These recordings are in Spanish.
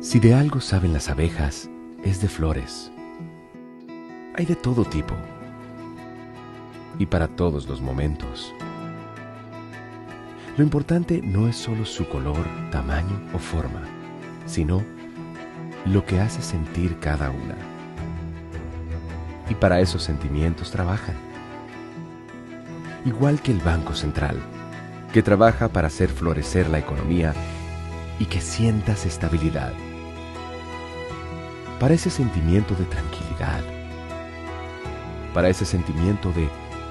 Si de algo saben las abejas, es de flores. Hay de todo tipo y para todos los momentos. Lo importante no es solo su color, tamaño o forma, sino lo que hace sentir cada una. Y para esos sentimientos trabajan. Igual que el Banco Central, que trabaja para hacer florecer la economía y que sientas estabilidad. Para ese sentimiento de tranquilidad, para ese sentimiento de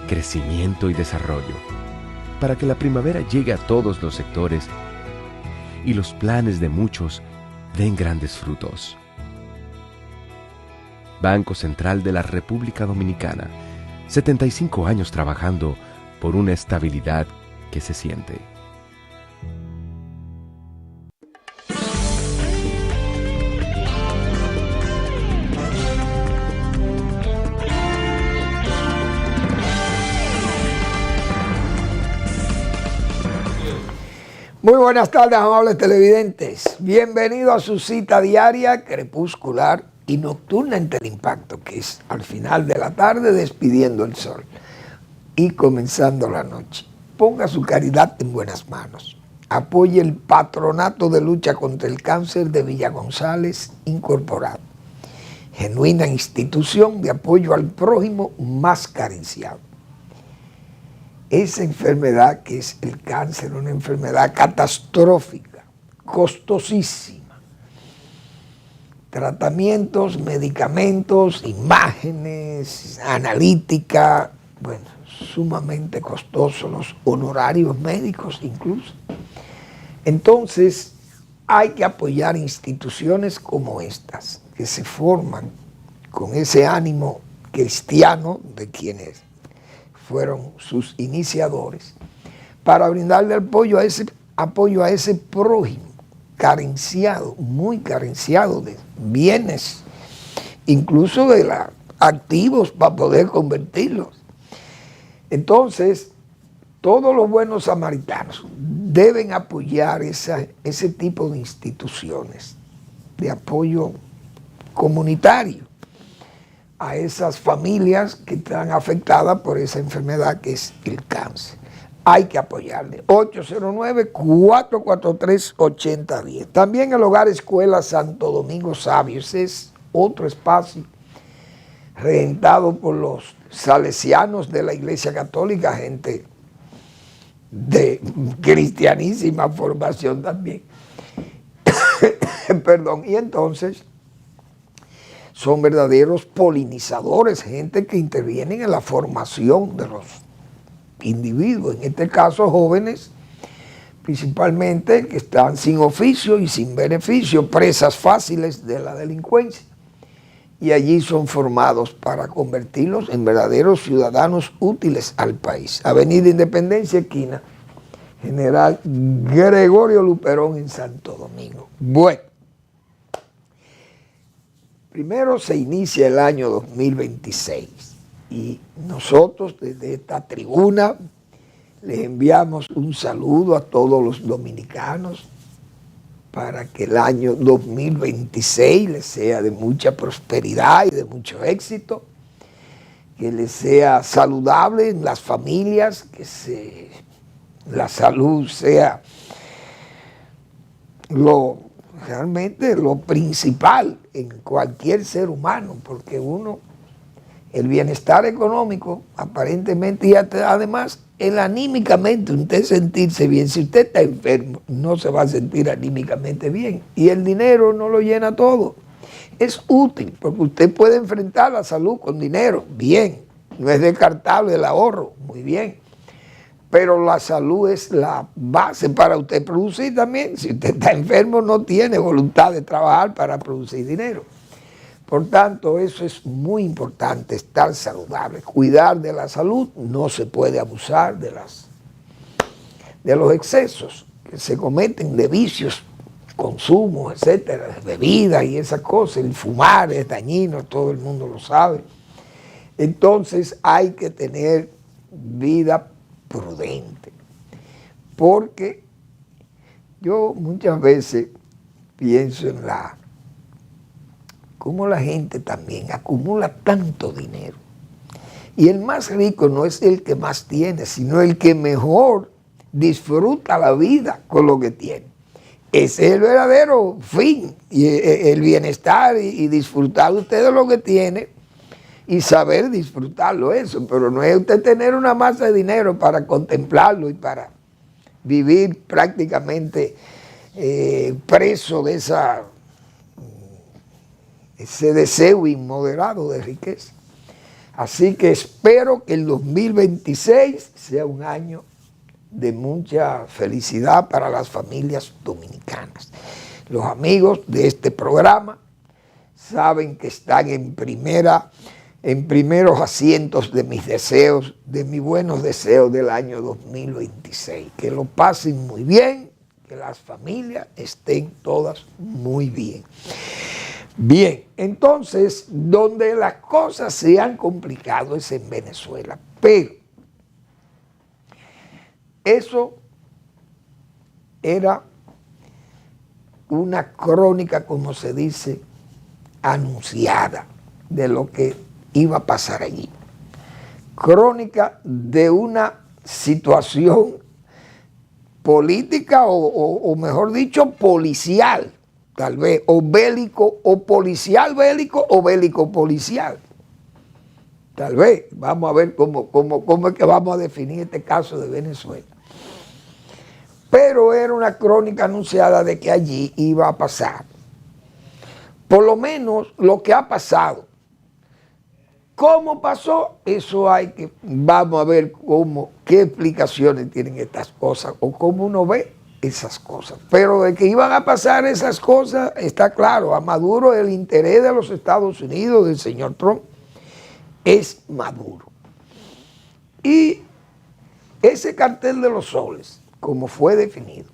crecimiento y desarrollo, para que la primavera llegue a todos los sectores y los planes de muchos den grandes frutos. Banco Central de la República Dominicana, 75 años trabajando por una estabilidad que se siente. Muy buenas tardes, amables televidentes. Bienvenido a su cita diaria, crepuscular y nocturna en Teleimpacto, que es al final de la tarde despidiendo el sol y comenzando la noche. Ponga su caridad en buenas manos. Apoye el Patronato de Lucha contra el Cáncer de Villa González Incorporado, genuina institución de apoyo al prójimo más carenciado. Esa enfermedad que es el cáncer, una enfermedad catastrófica, costosísima. Tratamientos, medicamentos, imágenes, analítica, bueno, sumamente costosos, los honorarios médicos incluso. Entonces, hay que apoyar instituciones como estas, que se forman con ese ánimo cristiano de quienes fueron sus iniciadores, para brindarle apoyo a ese prójimo carenciado, muy carenciado de bienes, incluso de activos para poder convertirlos. Entonces, todos los buenos samaritanos deben apoyar ese tipo de instituciones de apoyo comunitario a esas familias que están afectadas por esa enfermedad que es el cáncer. Hay que apoyarle. 809-443-8010. También el Hogar Escuela Santo Domingo Sabio. Ese es otro espacio rentado por los salesianos de la Iglesia Católica, gente de cristianísima formación también. Perdón. Y entonces son verdaderos polinizadores, gente que intervienen en la formación de los individuos, en este caso jóvenes, principalmente que están sin oficio y sin beneficio, presas fáciles de la delincuencia. Y allí son formados para convertirlos en verdaderos ciudadanos útiles al país. Avenida Independencia, esquina General Gregorio Luperón en Santo Domingo. Bueno. Primero se inicia el año 2026 y nosotros desde esta tribuna les enviamos un saludo a todos los dominicanos para que el año 2026 les sea de mucha prosperidad y de mucho éxito, que les sea saludable en las familias, que la salud sea realmente lo principal en cualquier ser humano, porque el bienestar económico, aparentemente, y además, el anímicamente, usted sentirse bien. Si usted está enfermo, no se va a sentir anímicamente bien, y el dinero no lo llena todo. Es útil, porque usted puede enfrentar la salud con dinero, bien, no es descartable el ahorro, muy bien. Pero la salud es la base para usted producir también. Si usted está enfermo, no tiene voluntad de trabajar para producir dinero. Por tanto, eso es muy importante, estar saludable. Cuidar de la salud, no se puede abusar de los excesos que se cometen, de vicios, consumo, etcétera, de bebidas y esas cosas. El fumar es dañino, todo el mundo lo sabe. Entonces, hay que tener vida prudente, porque yo muchas veces pienso en la cómo la gente también acumula tanto dinero. Y el más rico no es el que más tiene, sino el que mejor disfruta la vida con lo que tiene. Ese es el verdadero fin, y el bienestar y disfrutar usted de lo que tiene y saber disfrutarlo, eso. Pero no es usted tener una masa de dinero para contemplarlo y para vivir prácticamente preso de ese deseo inmoderado de riqueza. Así que espero que el 2026 sea un año de mucha felicidad para las familias dominicanas. Los amigos de este programa saben que están en primeros asientos de mis deseos, de mis buenos deseos del año 2026. Que lo pasen muy bien, que las familias estén todas muy bien. Bien, entonces, donde las cosas se han complicado es en Venezuela, pero eso era una crónica, como se dice, anunciada de lo que iba a pasar allí. Crónica de una situación política o mejor dicho, policial, tal vez, o bélico, o policial bélico, o bélico policial. Tal vez, vamos a ver cómo es que vamos a definir este caso de Venezuela. Pero era una crónica anunciada de que allí iba a pasar, por lo menos lo que ha pasado. ¿Cómo pasó? Eso vamos a ver qué explicaciones tienen estas cosas, o cómo uno ve esas cosas. Pero de que iban a pasar esas cosas, está claro. A Maduro el interés de los Estados Unidos, del señor Trump, es Maduro. Y ese cartel de los soles, como fue definido,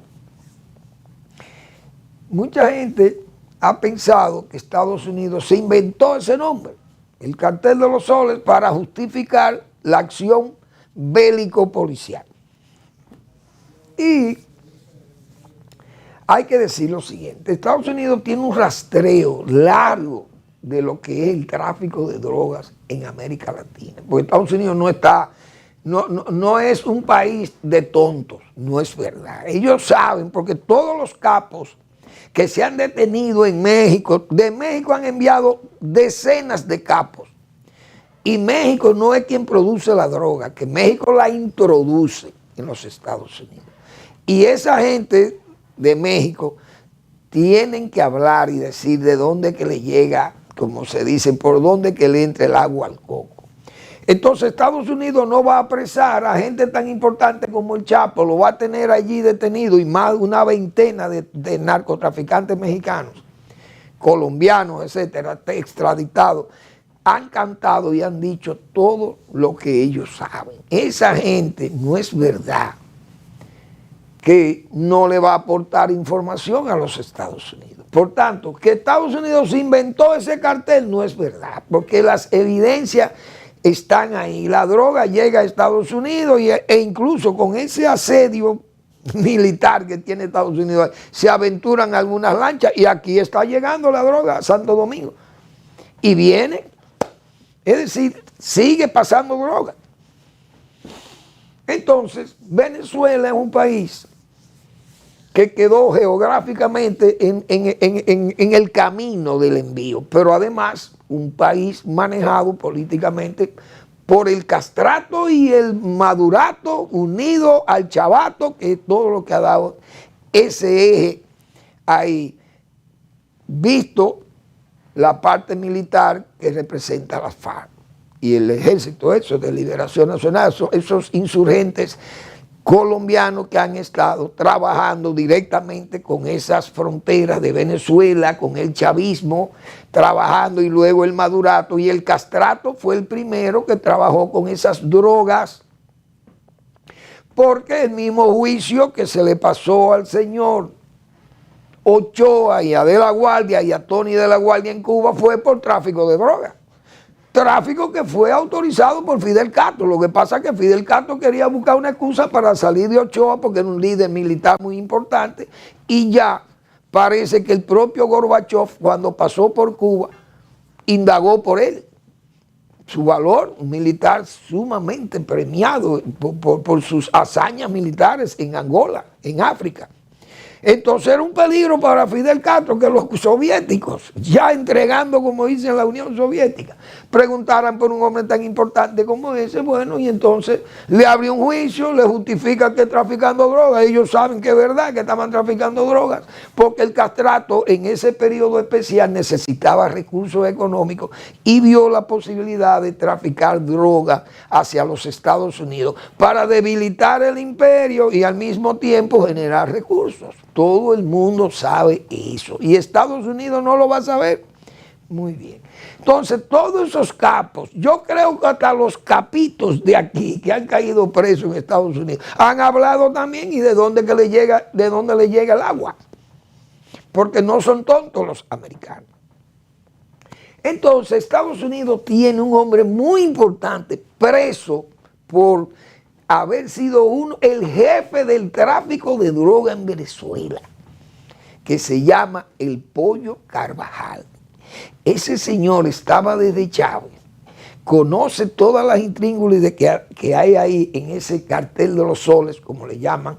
mucha gente ha pensado que Estados Unidos se inventó ese nombre, el cartel de los soles, para justificar la acción bélico-policial. Y hay que decir lo siguiente: Estados Unidos tiene un rastreo largo de lo que es el tráfico de drogas en América Latina. Porque Estados Unidos no es un país de tontos, no es verdad. Ellos saben, porque todos los capos que se han detenido en México, de México han enviado decenas de capos. Y México no es quien produce la droga, que México la introduce en los Estados Unidos. Y esa gente de México tienen que hablar y decir de dónde que le llega, como se dice, por dónde que le entre el agua al coco. Entonces Estados Unidos no va a apresar a gente tan importante como el Chapo, lo va a tener allí detenido, y más de una veintena de narcotraficantes mexicanos, colombianos, etcétera, extraditados, han cantado y han dicho todo lo que ellos saben. Esa gente, no es verdad que no le va a aportar información a los Estados Unidos. Por tanto, que Estados Unidos inventó ese cartel no es verdad, porque las evidencias están ahí. La droga llega a Estados Unidos e incluso con ese asedio militar que tiene Estados Unidos, se aventuran algunas lanchas y aquí está llegando la droga a Santo Domingo. Y viene, es decir, sigue pasando droga. Entonces, Venezuela es un país que quedó geográficamente en el camino del envío, pero además un país manejado políticamente por el castrato y el madurato unido al chavato, que es todo lo que ha dado ese eje ahí, visto la parte militar que representa a las FARC y el ejército, eso de liberación nacional, esos insurgentes colombianos que han estado trabajando directamente con esas fronteras de Venezuela, con el chavismo, trabajando, y luego el madurato, y el castrato fue el primero que trabajó con esas drogas, porque el mismo juicio que se le pasó al señor Ochoa y a De la Guardia y a Tony de la Guardia en Cuba fue por tráfico de drogas. Tráfico que fue autorizado por Fidel Castro. Lo que pasa es que Fidel Castro quería buscar una excusa para salir de Ochoa porque era un líder militar muy importante, y ya parece que el propio Gorbachev, cuando pasó por Cuba, indagó por él. Su valor, un militar sumamente premiado por sus hazañas militares en Angola, en África. Entonces era un peligro para Fidel Castro que los soviéticos, ya entregando, como dicen la Unión Soviética, preguntaran por un hombre tan importante como ese. Bueno, y entonces le abrió un juicio, le justifica que traficando drogas. Ellos saben que es verdad que estaban traficando drogas, porque el castrato en ese periodo especial necesitaba recursos económicos y vio la posibilidad de traficar drogas hacia los Estados Unidos para debilitar el imperio y al mismo tiempo generar recursos. Todo el mundo sabe eso. ¿Y Estados Unidos no lo va a saber? Muy bien. Entonces, todos esos capos, yo creo que hasta los capitos de aquí que han caído presos en Estados Unidos, han hablado también y de dónde le llega el agua. Porque no son tontos los americanos. Entonces, Estados Unidos tiene un hombre muy importante preso por haber sido el jefe del tráfico de droga en Venezuela, que se llama el Pollo Carvajal. Ese señor estaba desde Chávez, conoce todas las intríngulis que hay ahí en ese cartel de los soles, como le llaman,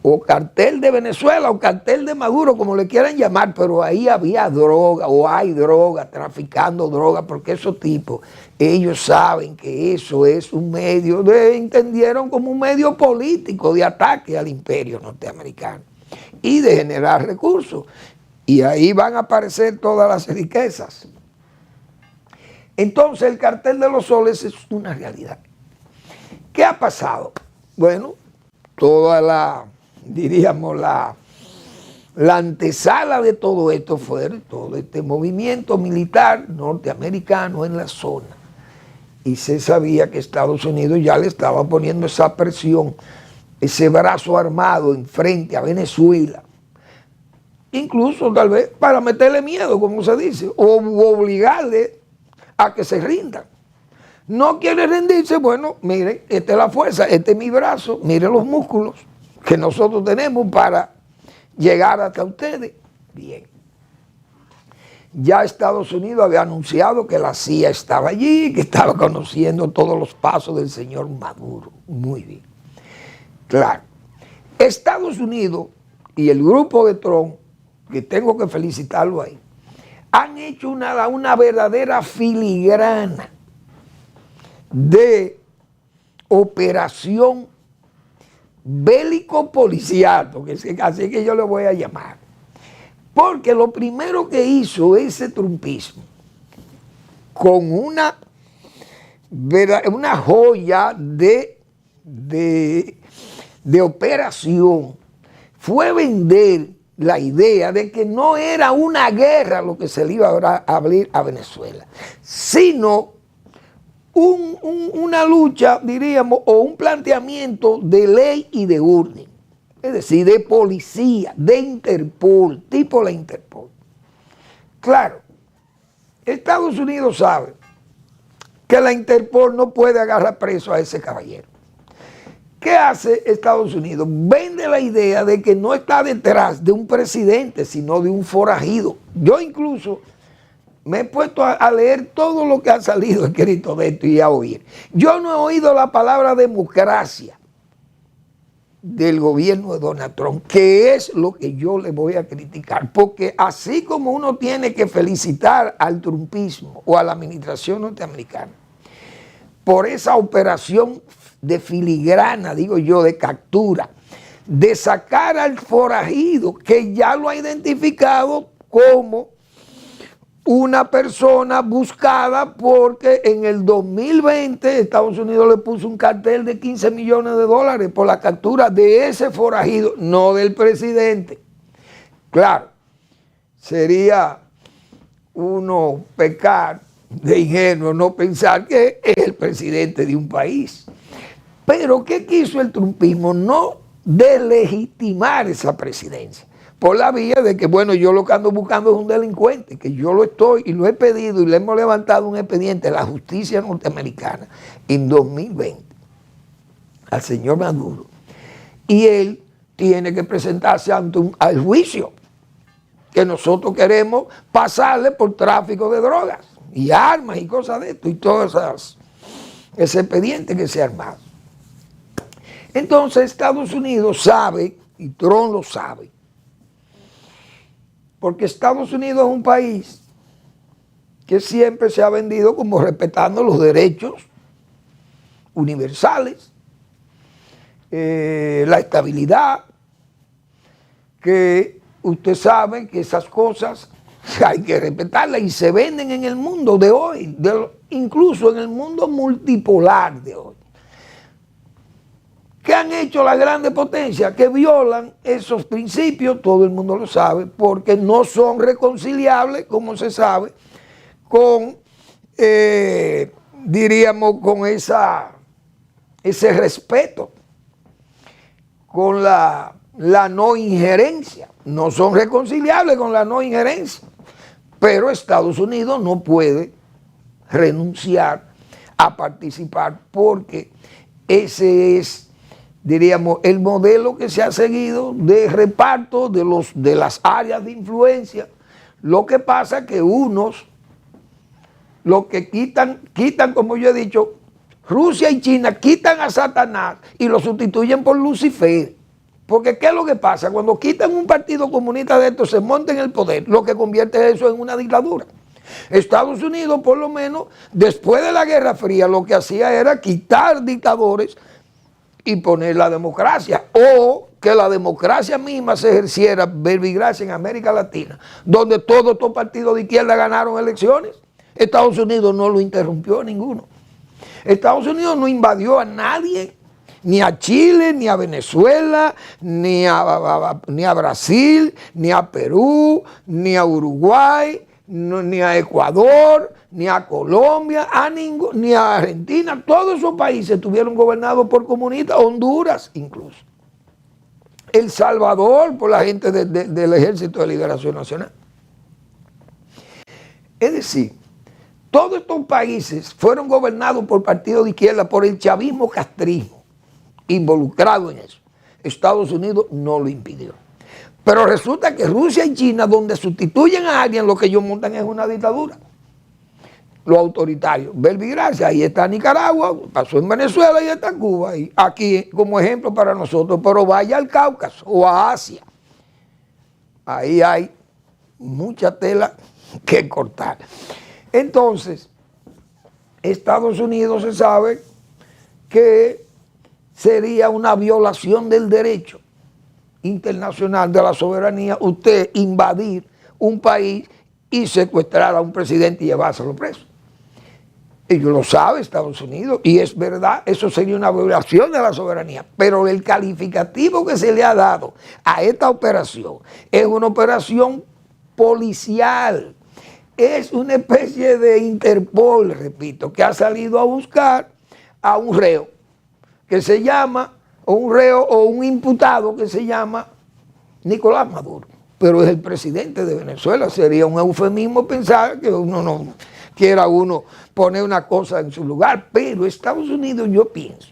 o cartel de Venezuela, o cartel de Maduro, como le quieran llamar, pero ahí había droga, o hay droga, traficando droga, porque esos tipos, ellos saben que eso es un medio, entendieron como un medio político de ataque al imperio norteamericano y de generar recursos. Y ahí van a aparecer todas las riquezas. Entonces el cartel de los soles es una realidad. ¿Qué ha pasado? Bueno, toda diríamos, la antesala de todo esto fue todo este movimiento militar norteamericano en la zona. Y se sabía que Estados Unidos ya le estaba poniendo esa presión, ese brazo armado enfrente a Venezuela. Incluso tal vez para meterle miedo, como se dice, o obligarle a que se rindan. No quiere rendirse, bueno, miren, esta es la fuerza, este es mi brazo, miren los músculos que nosotros tenemos para llegar hasta ustedes. Bien. Ya Estados Unidos había anunciado que la CIA estaba allí, que estaba conociendo todos los pasos del señor Maduro. Muy bien. Claro. Estados Unidos y el grupo de Trump, que tengo que felicitarlo ahí, han hecho una verdadera filigrana de operación bélico-policial, porque así que yo le voy a llamar. Porque lo primero que hizo ese trumpismo, con una joya de operación, fue vender la idea de que no era una guerra lo que se le iba a abrir a Venezuela, sino una lucha, diríamos, o un planteamiento de ley y de orden. Es decir, de policía, de Interpol, tipo la Interpol. Claro, Estados Unidos sabe que la Interpol no puede agarrar preso a ese caballero. ¿Qué hace Estados Unidos? Vende la idea de que no está detrás de un presidente, sino de un forajido. Yo incluso me he puesto a leer todo lo que ha salido escrito de esto y a oír. Yo no he oído la palabra democracia del gobierno de Donald Trump, que es lo que yo le voy a criticar, porque así como uno tiene que felicitar al trumpismo o a la administración norteamericana por esa operación de filigrana, digo yo, de captura, de sacar al forajido que ya lo ha identificado como una persona buscada porque en el 2020 Estados Unidos le puso un cartel de $15 millones por la captura de ese forajido, no del presidente. Claro, sería uno pecar de ingenuo no pensar que es el presidente de un país. Pero ¿qué quiso el trumpismo? No deslegitimar esa presidencia por la vía de que, bueno, yo lo que ando buscando es un delincuente, que yo lo estoy y lo he pedido y le hemos levantado un expediente a la justicia norteamericana en 2020 al señor Maduro. Y él tiene que presentarse al juicio que nosotros queremos pasarle por tráfico de drogas. y armas y cosas de esto, y todas ese expediente que se ha armado. Entonces Estados Unidos sabe, y Trump lo sabe, porque Estados Unidos es un país que siempre se ha vendido como respetando los derechos universales, la estabilidad, que usted sabe que esas cosas hay que respetarlas y se venden en el mundo de hoy, incluso en el mundo multipolar de hoy. ¿Qué han hecho las grandes potencias? Que violan esos principios, todo el mundo lo sabe, porque no son reconciliables, como se sabe, con, diríamos, con ese respeto, con la no injerencia. No son reconciliables con la no injerencia. Pero Estados Unidos no puede renunciar a participar porque ese es, diríamos, el modelo que se ha seguido de reparto de las áreas de influencia. Lo que pasa es que unos, lo que quitan, como yo he dicho, Rusia y China quitan a Satanás y lo sustituyen por Lucifer. Porque ¿qué es lo que pasa? Cuando quitan un partido comunista de estos, se monta en el poder, lo que convierte eso en una dictadura. Estados Unidos, por lo menos, después de la Guerra Fría, lo que hacía era quitar dictadores y poner la democracia, o que la democracia misma se ejerciera, verbigracia en América Latina, donde todos estos partidos de izquierda ganaron elecciones. Estados Unidos no lo interrumpió ninguno. Estados Unidos no invadió a nadie, ni a Chile, ni a Venezuela, ni a Brasil, ni a Perú, ni a Uruguay, ni a Ecuador, ni a Colombia, ni a Argentina. Todos esos países estuvieron gobernados por comunistas, Honduras incluso. El Salvador por la gente del Ejército de Liberación Nacional. Es decir, todos estos países fueron gobernados por partidos de izquierda, por el chavismo castrismo, involucrado en eso. Estados Unidos no lo impidió. Pero resulta que Rusia y China, donde sustituyen a alguien, lo que ellos montan es una dictadura. Los autoritarios. Verbigracia, ahí está Nicaragua, pasó en Venezuela y está en Cuba. Y aquí como ejemplo para nosotros, pero vaya al Cáucaso o a Asia. Ahí hay mucha tela que cortar. Entonces, Estados Unidos se sabe que sería una violación del derecho internacional de la soberanía usted invadir un país y secuestrar a un presidente y llevárselo preso. Ellos lo sabe Estados Unidos y es verdad, eso sería una violación de la soberanía, pero el calificativo que se le ha dado a esta operación es una operación policial, es una especie de Interpol, repito, que ha salido a buscar a un reo que se llama, o un reo o un imputado que se llama Nicolás Maduro, pero es el presidente de Venezuela. Sería un eufemismo pensar que uno no quiera poner una cosa en su lugar, pero Estados Unidos, yo pienso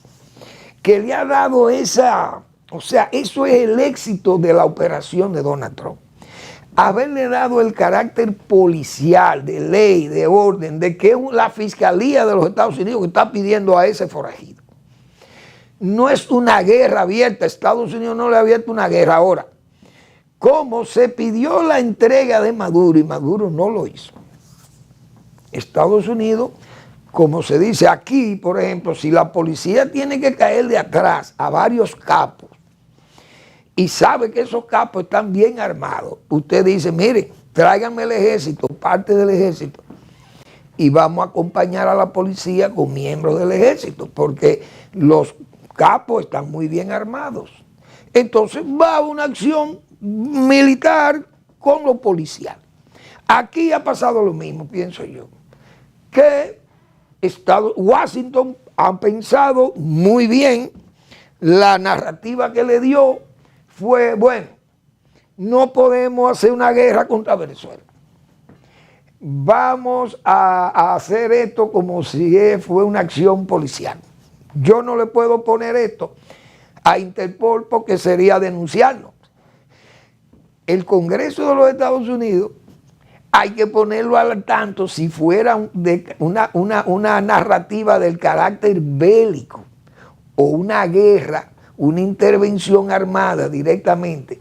que le ha dado esa, o sea, eso es el éxito de la operación de Donald Trump, haberle dado el carácter policial, de ley, de orden, de que es la Fiscalía de los Estados Unidos que está pidiendo a ese forajido. No es una guerra abierta, Estados Unidos no le ha abierto una guerra. Ahora, como se pidió la entrega de Maduro y Maduro no lo hizo, Estados Unidos, como se dice aquí, por ejemplo, si la policía tiene que caer de atrás a varios capos y sabe que esos capos están bien armados, usted dice, mire, tráiganme el ejército, parte del ejército, y vamos a acompañar a la policía con miembros del ejército, porque los capos están muy bien armados. Entonces va una acción militar con lo policial. Aquí ha pasado lo mismo, pienso yo, que Washington ha pensado muy bien, la narrativa que le dio fue, bueno, no podemos hacer una guerra contra Venezuela. Vamos a hacer esto como si fue una acción policial. Yo no le puedo poner esto a Interpol porque sería denunciarnos. El Congreso de los Estados Unidos hay que ponerlo al tanto si fuera una narrativa del carácter bélico o una guerra, una intervención armada directamente,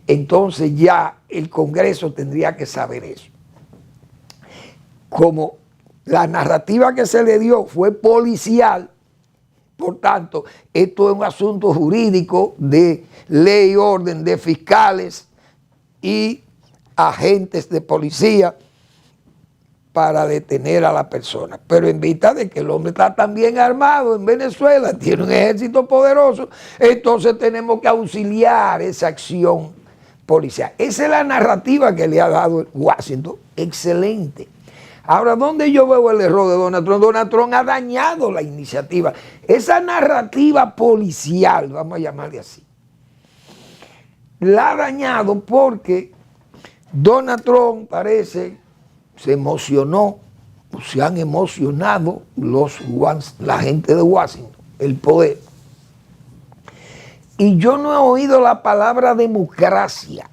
entonces ya el Congreso tendría que saber eso. Como la narrativa que se le dio fue policial, por tanto, esto es un asunto jurídico de ley y orden de fiscales y agentes de policía para detener a la persona. Pero en vista de que el hombre está tan bien armado en Venezuela, tiene un ejército poderoso, entonces tenemos que auxiliar esa acción policial. Esa es la narrativa que le ha dado Washington. Excelente. Ahora, ¿dónde yo veo el error de Donald Trump? Donald Trump ha dañado la iniciativa. Esa narrativa policial, vamos a llamarle así, la ha dañado porque Donald Trump parece se emocionó, o se han emocionado la gente de Washington, el poder. Y yo no he oído la palabra democracia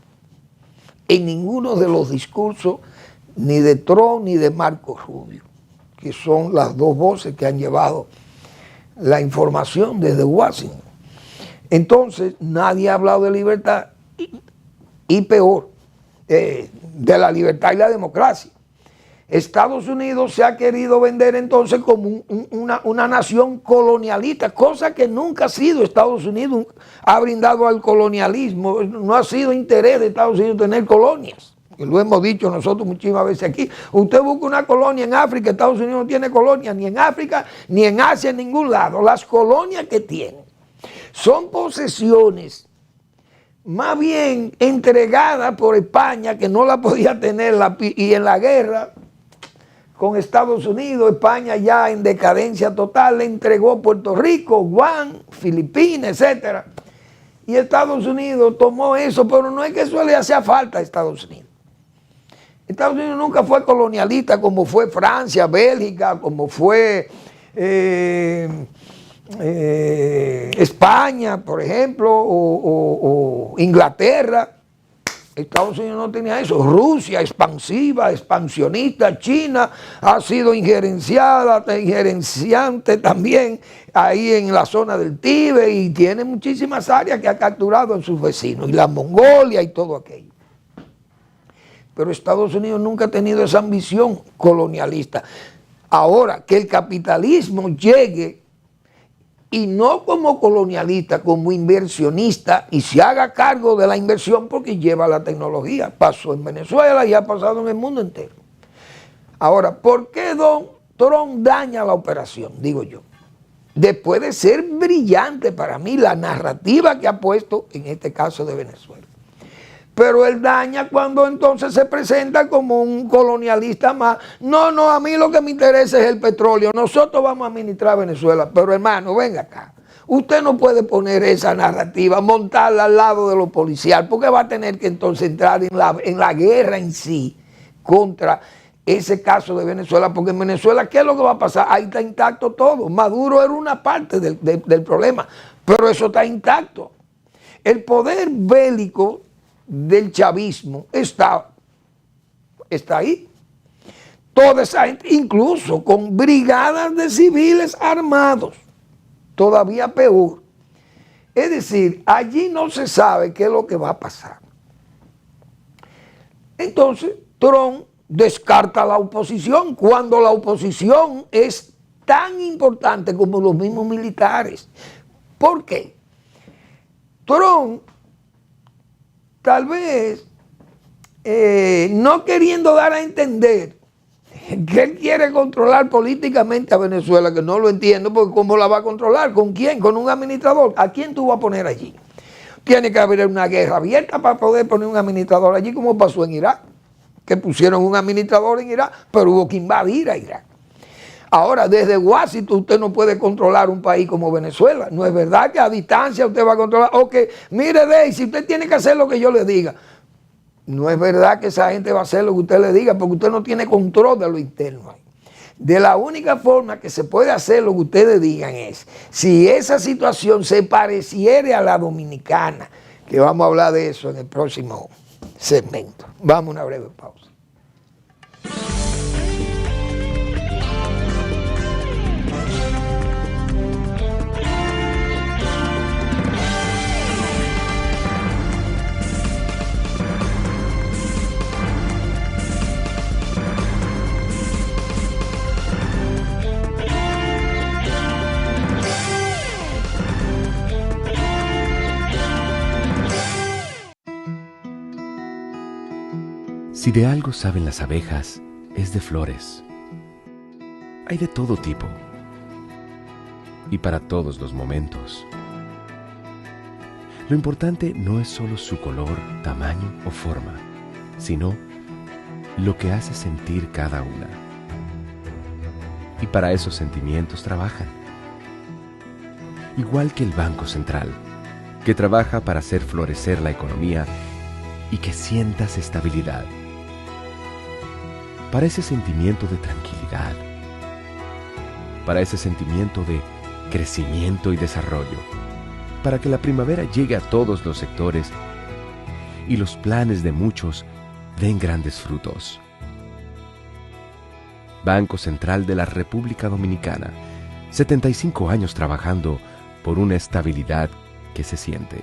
en ninguno de los discursos ni de Trump ni de Marco Rubio, que son las dos voces que han llevado la información desde Washington. Entonces, nadie ha hablado de libertad y peor, de la libertad y la democracia. Estados Unidos se ha querido vender entonces como una nación colonialista, cosa que nunca ha sido. Estados Unidos ha brindado al colonialismo, no ha sido interés de Estados Unidos tener colonias. Que lo hemos dicho nosotros muchísimas veces aquí. Usted busca una colonia en África, Estados Unidos no tiene colonia ni en África, ni en Asia, en ningún lado. Las colonias que tienen son posesiones más bien entregadas por España, que no la podía tener, y en la guerra con Estados Unidos, España ya en decadencia total, le entregó Puerto Rico, Guam, Filipinas, etc. Y Estados Unidos tomó eso, pero no es que eso le hacía falta a Estados Unidos. Estados Unidos nunca fue colonialista como fue Francia, Bélgica, como fue España, por ejemplo, o Inglaterra. Estados Unidos no tenía eso. Rusia, expansiva, expansionista. China ha sido injerenciante también ahí en la zona del Tíbet y tiene muchísimas áreas que ha capturado en sus vecinos, y la Mongolia y todo aquello. Pero Estados Unidos nunca ha tenido esa ambición colonialista. Ahora, que el capitalismo llegue, y no como colonialista, como inversionista, y se haga cargo de la inversión porque lleva la tecnología. Pasó en Venezuela y ha pasado en el mundo entero. Ahora, ¿por qué Trump daña la operación? Digo yo. Después de ser brillante para mí la narrativa que ha puesto en este caso de Venezuela. Pero él daña cuando entonces se presenta como un colonialista más. No, a mí lo que me interesa es el petróleo. Nosotros vamos a administrar Venezuela. Pero hermano, venga acá. Usted no puede poner esa narrativa, montarla al lado de lo policial, porque va a tener que entonces entrar en la guerra en sí contra ese caso de Venezuela. Porque en Venezuela, ¿qué es lo que va a pasar? Ahí está intacto todo. Maduro era una parte del problema, pero eso está intacto. El poder bélico del chavismo está ahí. Toda esa gente, incluso con brigadas de civiles armados, todavía peor. Es decir, allí no se sabe qué es lo que va a pasar. Entonces, Trump descarta la oposición cuando la oposición es tan importante como los mismos militares. ¿Por qué? Trump, tal vez no queriendo dar a entender que él quiere controlar políticamente a Venezuela, que no lo entiendo, porque ¿cómo la va a controlar? ¿Con quién? ¿Con un administrador? ¿A quién tú vas a poner allí? Tiene que haber una guerra abierta para poder poner un administrador allí, como pasó en Irak, que pusieron un administrador en Irak, pero hubo que invadir a Irak. Ahora, desde Washington usted no puede controlar un país como Venezuela. No es verdad que a distancia usted va a controlar. O que, mire, Daisy, usted tiene que hacer lo que yo le diga. No es verdad que esa gente va a hacer lo que usted le diga, porque usted no tiene control de lo interno ahí. De la única forma que se puede hacer lo que ustedes digan es, si esa situación se pareciere a la dominicana, que vamos a hablar de eso en el próximo segmento. Vamos a una breve pausa. Si de algo saben las abejas, es de flores. Hay de todo tipo y para todos los momentos. Lo importante no es solo su color, tamaño o forma, sino lo que hace sentir cada una. Y para esos sentimientos trabajan. Igual que el Banco Central, que trabaja para hacer florecer la economía y que sientas estabilidad. Para ese sentimiento de tranquilidad, para ese sentimiento de crecimiento y desarrollo, para que la primavera llegue a todos los sectores y los planes de muchos den grandes frutos. Banco Central de la República Dominicana, 75 años trabajando por una estabilidad que se siente.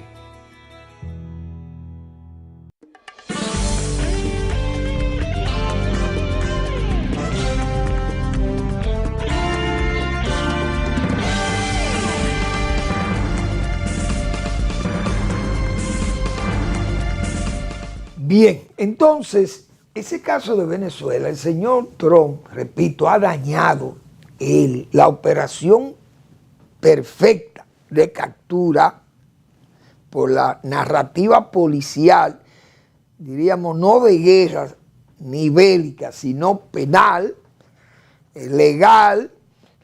Bien, entonces, ese caso de Venezuela, el señor Trump, repito, ha dañado la operación perfecta de captura por la narrativa policial, diríamos, no de guerra ni bélica, sino penal, legal,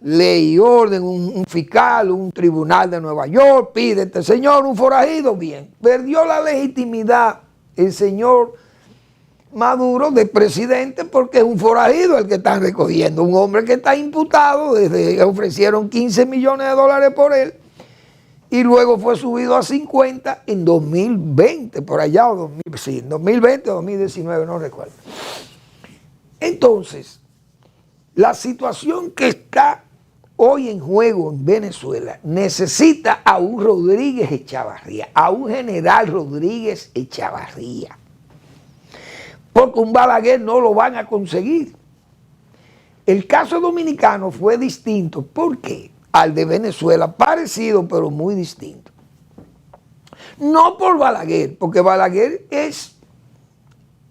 ley y orden, un fiscal, un tribunal de Nueva York, pide este señor un forajido, bien, perdió la legitimidad el señor Maduro de presidente porque es un forajido el que están recogiendo, un hombre que está imputado, desde ofrecieron 15 millones de dólares por él y luego fue subido a 50 en 2020, por allá, o sí, en 2020 o 2019, no recuerdo. Entonces, la situación que está hoy en juego en Venezuela necesita a un Rodríguez Echavarría, a un general Rodríguez Echavarría, porque un Balaguer no lo van a conseguir. El caso dominicano fue distinto, ¿por qué? Al de Venezuela, parecido pero muy distinto. No por Balaguer, porque Balaguer es,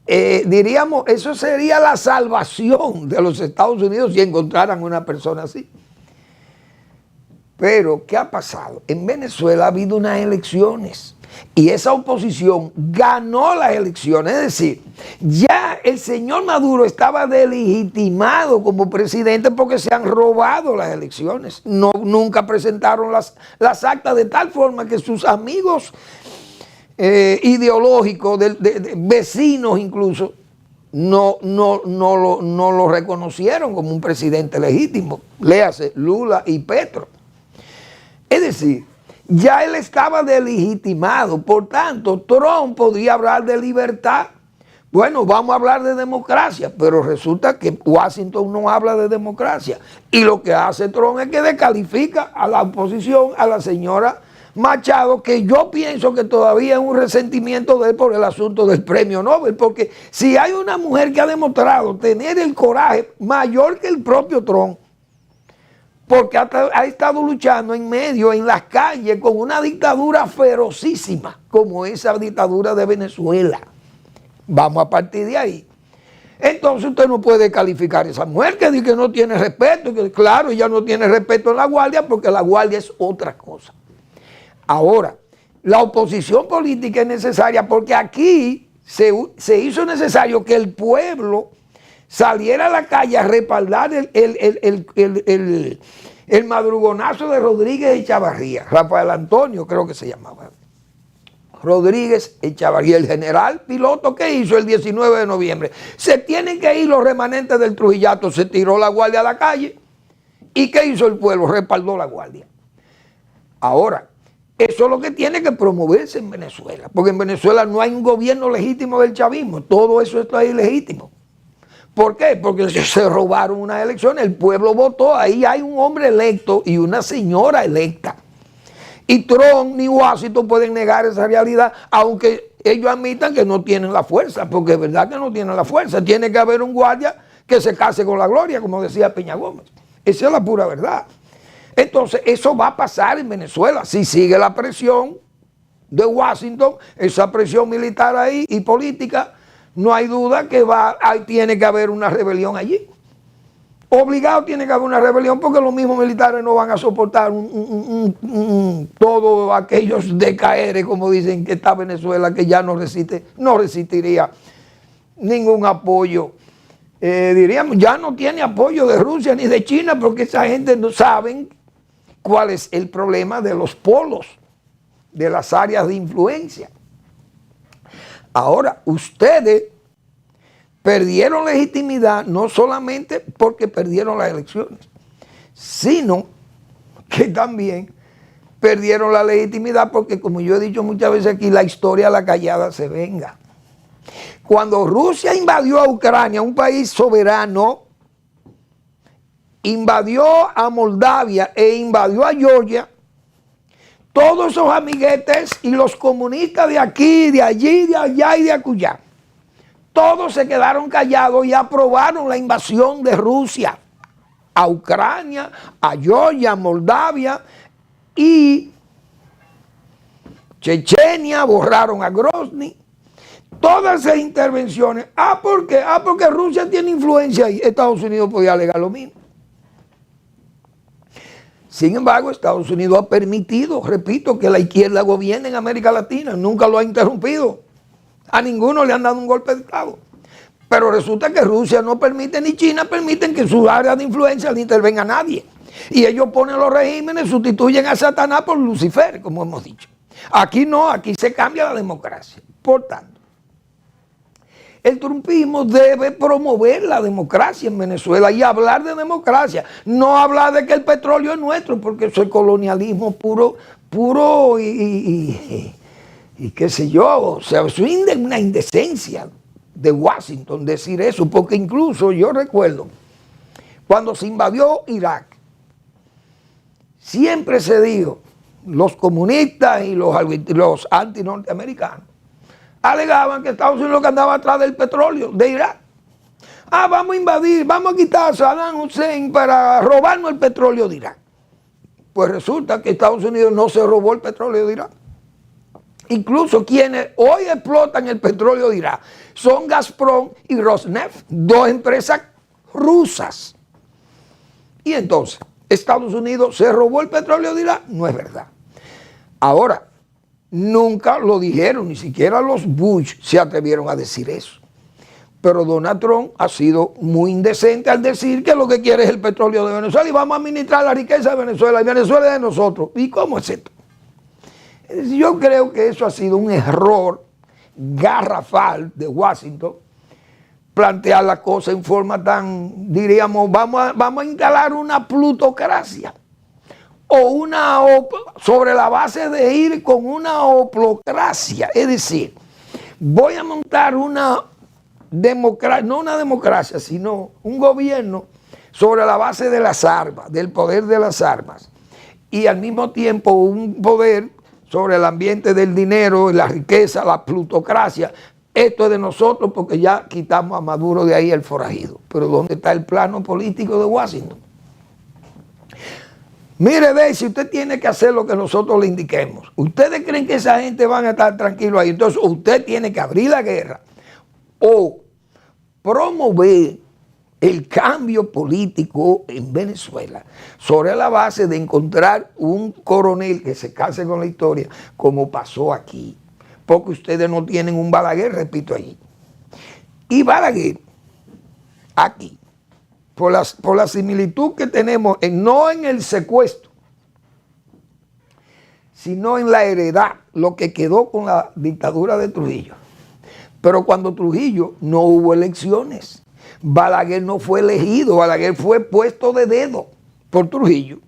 diríamos, eso sería la salvación de los Estados Unidos si encontraran una persona así. Pero, ¿qué ha pasado? En Venezuela ha habido unas elecciones y esa oposición ganó las elecciones. Es decir, ya el señor Maduro estaba delegitimado como presidente porque se han robado las elecciones. Nunca presentaron las actas de tal forma que sus amigos ideológicos, de vecinos incluso, no lo reconocieron como un presidente legítimo. Léase Lula y Petro. Es decir, ya él estaba delegitimado, por tanto, Trump podría hablar de libertad. Bueno, vamos a hablar de democracia, pero resulta que Washington no habla de democracia. Y lo que hace Trump es que descalifica a la oposición, a la señora Machado, que yo pienso que todavía es un resentimiento de él por el asunto del premio Nobel, porque si hay una mujer que ha demostrado tener el coraje mayor que el propio Trump, porque ha estado luchando en medio, en las calles, con una dictadura ferocísima, como esa dictadura de Venezuela. Vamos a partir de ahí. Entonces usted no puede calificar a esa mujer que dice que no tiene respeto, que claro, ella no tiene respeto en la Guardia, porque la Guardia es otra cosa. Ahora, la oposición política es necesaria porque aquí se hizo necesario que el pueblo saliera a la calle a respaldar el madrugonazo de Rodríguez Echavarría, Rafael Antonio creo que se llamaba, Rodríguez Echavarría, el general piloto que hizo el 19 de noviembre. Se tienen que ir los remanentes del Trujillato, se tiró la Guardia a la calle y ¿qué hizo el pueblo? Respaldó la Guardia. Ahora, eso es lo que tiene que promoverse en Venezuela, porque en Venezuela no hay un gobierno legítimo del chavismo, todo eso está ilegítimo. ¿Por qué? Porque se robaron unas elecciones, el pueblo votó, ahí hay un hombre electo y una señora electa. Y Trump ni Washington pueden negar esa realidad, aunque ellos admitan que no tienen la fuerza, porque es verdad que no tienen la fuerza. Tiene que haber un guardia que se case con la gloria, como decía Peña Gómez. Esa es la pura verdad. Entonces, eso va a pasar en Venezuela, si sigue la presión de Washington, esa presión militar ahí y política, no hay duda que tiene que haber una rebelión allí. Obligado tiene que haber una rebelión porque los mismos militares no van a soportar todos aquellos decaeres, como dicen que está Venezuela, que ya no resistiría ningún apoyo. Diríamos, ya no tiene apoyo de Rusia ni de China porque esa gente no saben cuál es el problema de los polos, de las áreas de influencia. Ahora, ustedes perdieron legitimidad no solamente porque perdieron las elecciones, sino que también perdieron la legitimidad porque, como yo he dicho muchas veces aquí, la historia a la callada se venga. Cuando Rusia invadió a Ucrania, un país soberano, invadió a Moldavia e invadió a Georgia, todos esos amiguetes y los comunistas de aquí, de allí, de allá y de acullá, todos se quedaron callados y aprobaron la invasión de Rusia a Ucrania, a Georgia, a Moldavia y Chechenia, borraron a Grozny. Todas esas intervenciones, ¿por qué? Porque Rusia tiene influencia y Estados Unidos podía alegar lo mismo. Sin embargo, Estados Unidos ha permitido, repito, que la izquierda gobierne en América Latina, nunca lo ha interrumpido. A ninguno le han dado un golpe de Estado. Pero resulta que Rusia no permite, ni China permiten que en sus áreas de influencia no intervenga nadie. Y ellos ponen los regímenes, sustituyen a Satanás por Lucifer, como hemos dicho. Aquí no, aquí se cambia la democracia. Por tanto, el trumpismo debe promover la democracia en Venezuela y hablar de democracia, no hablar de que el petróleo es nuestro, porque eso es colonialismo puro y qué sé yo, o sea, es una indecencia de Washington decir eso, porque incluso yo recuerdo cuando se invadió Irak, siempre se dijo, los comunistas y los anti-norteamericanos alegaban que Estados Unidos lo que andaba atrás del petróleo de Irak. Vamos a invadir, vamos a quitar a Saddam Hussein para robarnos el petróleo de Irak. Pues resulta que Estados Unidos no se robó el petróleo de Irak. Incluso quienes hoy explotan el petróleo de Irak son Gazprom y Rosneft, dos empresas rusas. Y entonces, ¿Estados Unidos se robó el petróleo de Irak? No es verdad. Ahora, nunca lo dijeron, ni siquiera los Bush se atrevieron a decir eso. Pero Donald Trump ha sido muy indecente al decir que lo que quiere es el petróleo de Venezuela y vamos a administrar la riqueza de Venezuela y Venezuela es de nosotros. ¿Y cómo es esto? Yo creo que eso ha sido un error garrafal de Washington, plantear la cosa en forma tan, diríamos, vamos a instalar una plutocracia o sobre la base de ir con una oplocracia, es decir, voy a montar una democracia, no una democracia, sino un gobierno sobre la base de las armas, del poder de las armas, y al mismo tiempo un poder sobre el ambiente del dinero, la riqueza, la plutocracia. Esto es de nosotros porque ya quitamos a Maduro de ahí el forajido. Pero ¿dónde está el plano político de Washington? Mire, Daisy, usted tiene que hacer lo que nosotros le indiquemos. ¿Ustedes creen que esa gente van a estar tranquilos ahí? Entonces usted tiene que abrir la guerra o promover el cambio político en Venezuela sobre la base de encontrar un coronel que se case con la historia, como pasó aquí. Porque ustedes no tienen un Balaguer, repito, allí. Y Balaguer, aquí, por la similitud que tenemos, no en el secuestro, sino en la heredad, lo que quedó con la dictadura de Trujillo. Pero cuando Trujillo no hubo elecciones, Balaguer no fue elegido, Balaguer fue puesto de dedo por Trujillo,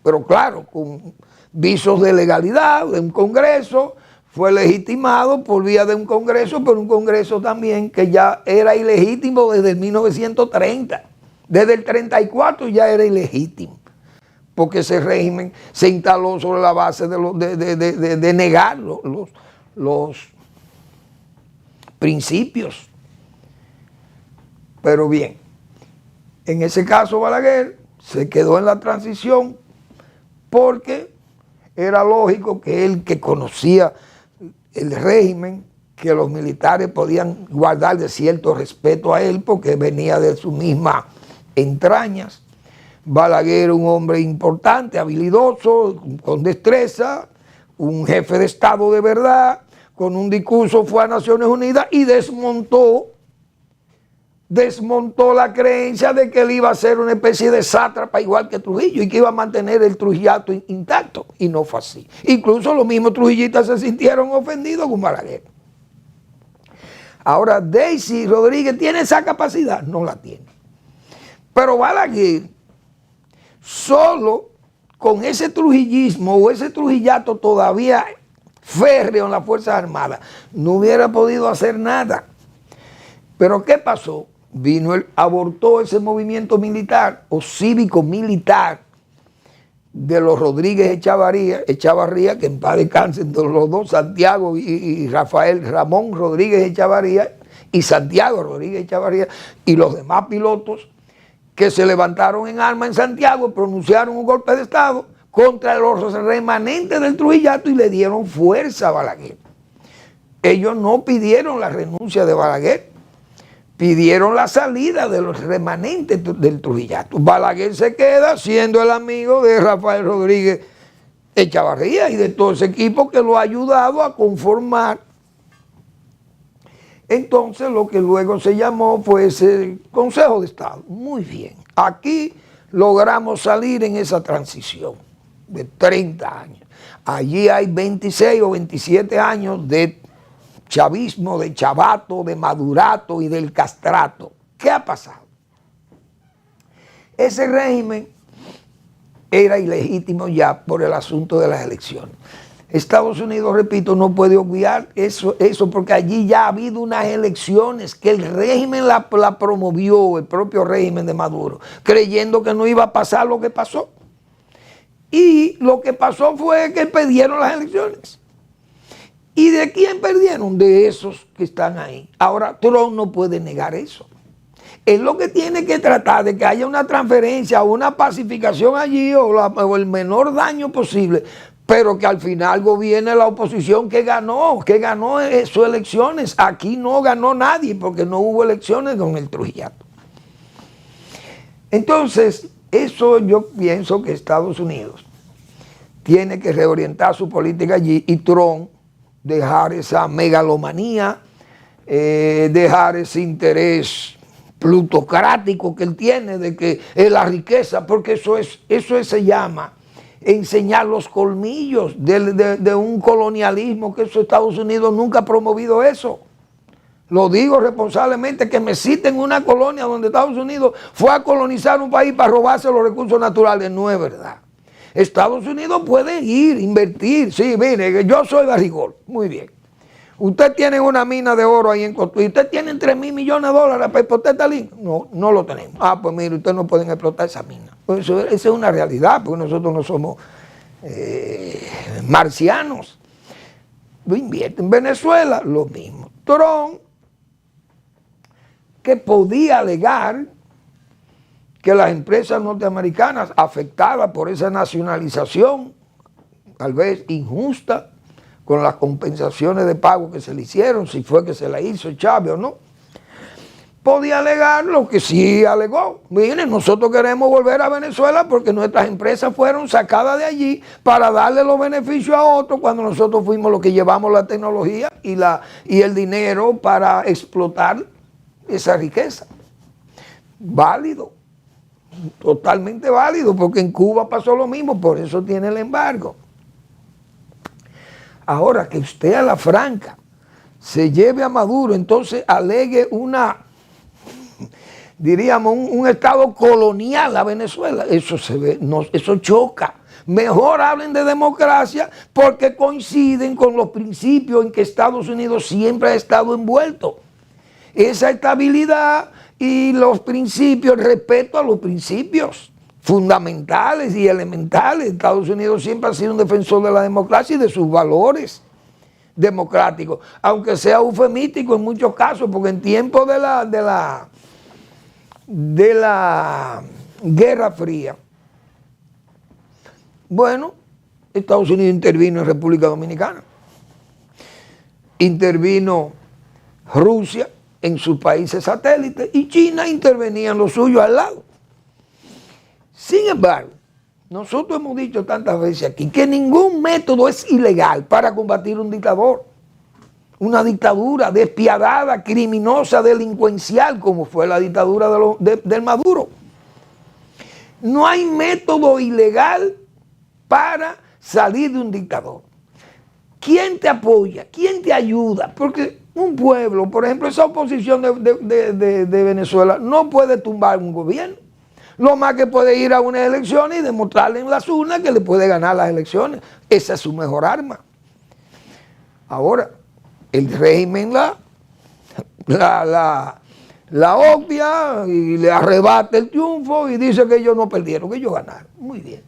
pero claro, con visos de legalidad, de un Congreso, fue legitimado por vía de un Congreso, pero un Congreso también que ya era ilegítimo desde el 1930, desde el 34 ya era ilegítimo, porque ese régimen se instaló sobre la base de negar los principios. Pero bien, en ese caso Balaguer se quedó en la transición porque era lógico que él, que conocía el régimen, que los militares podían guardarle cierto respeto a él porque venía de sus mismas entrañas. Balaguer era un hombre importante, habilidoso, con destreza, un jefe de Estado de verdad, con un discurso fue a Naciones Unidas y desmontó la creencia de que él iba a ser una especie de sátrapa igual que Trujillo y que iba a mantener el trujillato intacto, y no fue así. Incluso los mismos trujillistas se sintieron ofendidos con Balaguer. Ahora, Daisy Rodríguez tiene esa capacidad, no la tiene. Pero Balaguer, solo con ese trujillismo o ese trujillato todavía férreo en las Fuerzas Armadas, no hubiera podido hacer nada. Pero ¿qué pasó? Abortó ese movimiento militar o cívico-militar de los Rodríguez Echavarría, que en paz descansen los dos, Santiago y Ramón Rodríguez Echavarría y Santiago Rodríguez Echavarría, y los demás pilotos que se levantaron en armas en Santiago, pronunciaron un golpe de Estado contra los remanentes del trujillato y le dieron fuerza a Balaguer. Ellos no pidieron la renuncia de Balaguer, pidieron la salida de los remanentes del trujillato. Balaguer se queda siendo el amigo de Rafael Rodríguez Echavarría y de todo ese equipo que lo ha ayudado a conformar. Entonces lo que luego se llamó fue ese Consejo de Estado. Muy bien, aquí logramos salir en esa transición de 30 años. Allí hay 26 o 27 años de chavismo, de chavato, de madurato y del castrato. ¿Qué ha pasado? Ese régimen era ilegítimo ya por el asunto de las elecciones. Estados Unidos, repito, no puede obviar eso porque allí ya ha habido unas elecciones que el régimen la promovió, el propio régimen de Maduro, creyendo que no iba a pasar lo que pasó. Y lo que pasó fue que perdieron las elecciones. ¿Y de quién perdieron? De esos que están ahí. Ahora, Trump no puede negar eso. Él lo que tiene que tratar de que haya una transferencia o una pacificación allí o el menor daño posible, pero que al final gobierne la oposición que ganó sus elecciones. Aquí no ganó nadie porque no hubo elecciones con el Trujillato. Entonces, eso yo pienso que Estados Unidos tiene que reorientar su política allí y Trump dejar esa megalomanía, dejar ese interés plutocrático que él tiene de que es la riqueza, porque eso se llama enseñar los colmillos de un colonialismo que Estados Unidos nunca ha promovido eso. Lo digo responsablemente, que me citen una colonia donde Estados Unidos fue a colonizar un país para robarse los recursos naturales. No es verdad. Estados Unidos puede ir, invertir. Sí, mire, yo soy Barrigol. Muy bien. Usted tiene una mina de oro ahí en Cotuí. Usted tiene 3.000 millones de dólares para explotar Talín. No, no lo tenemos. Ah, pues mire, ustedes no pueden explotar esa mina. Pues esa es una realidad, porque nosotros no somos marcianos. Lo invierte en Venezuela, lo mismo. Trump, que podía alegar que las empresas norteamericanas afectadas por esa nacionalización, tal vez injusta, con las compensaciones de pago que se le hicieron, si fue que se la hizo Chávez o no, podía alegar lo que sí alegó. Miren, nosotros queremos volver a Venezuela porque nuestras empresas fueron sacadas de allí para darle los beneficios a otros cuando nosotros fuimos los que llevamos la tecnología y el dinero para explotar esa riqueza. Válido. Totalmente válido, porque en Cuba pasó lo mismo, por eso tiene el embargo. Ahora, que usted a la franca se lleve a Maduro, entonces alegue diríamos, un estado colonial a Venezuela, eso se ve, no, eso choca. Mejor hablen de democracia porque coinciden con los principios en que Estados Unidos siempre ha estado envuelto. Esa estabilidad y los principios, el respeto a los principios fundamentales y elementales. Estados Unidos siempre ha sido un defensor de la democracia y de sus valores democráticos, aunque sea eufemístico en muchos casos, porque en tiempos de la Guerra Fría, bueno, Estados Unidos intervino en República Dominicana intervino Rusia en sus países satélites y China intervenía en lo suyo al lado. Sin embargo, nosotros hemos dicho tantas veces aquí que ningún método es ilegal para combatir un dictador, una dictadura despiadada, criminosa, delincuencial, como fue la dictadura del Maduro. No hay método ilegal para salir de un dictador. ¿Quién te apoya? ¿Quién te ayuda? Porque un pueblo, por ejemplo, esa oposición de Venezuela no puede tumbar un gobierno. Lo más que puede ir a unas elecciones y demostrarle en las urnas que le puede ganar las elecciones. Esa es su mejor arma. Ahora, el régimen la obvia y le arrebata el triunfo y dice que ellos no perdieron, que ellos ganaron. Muy bien.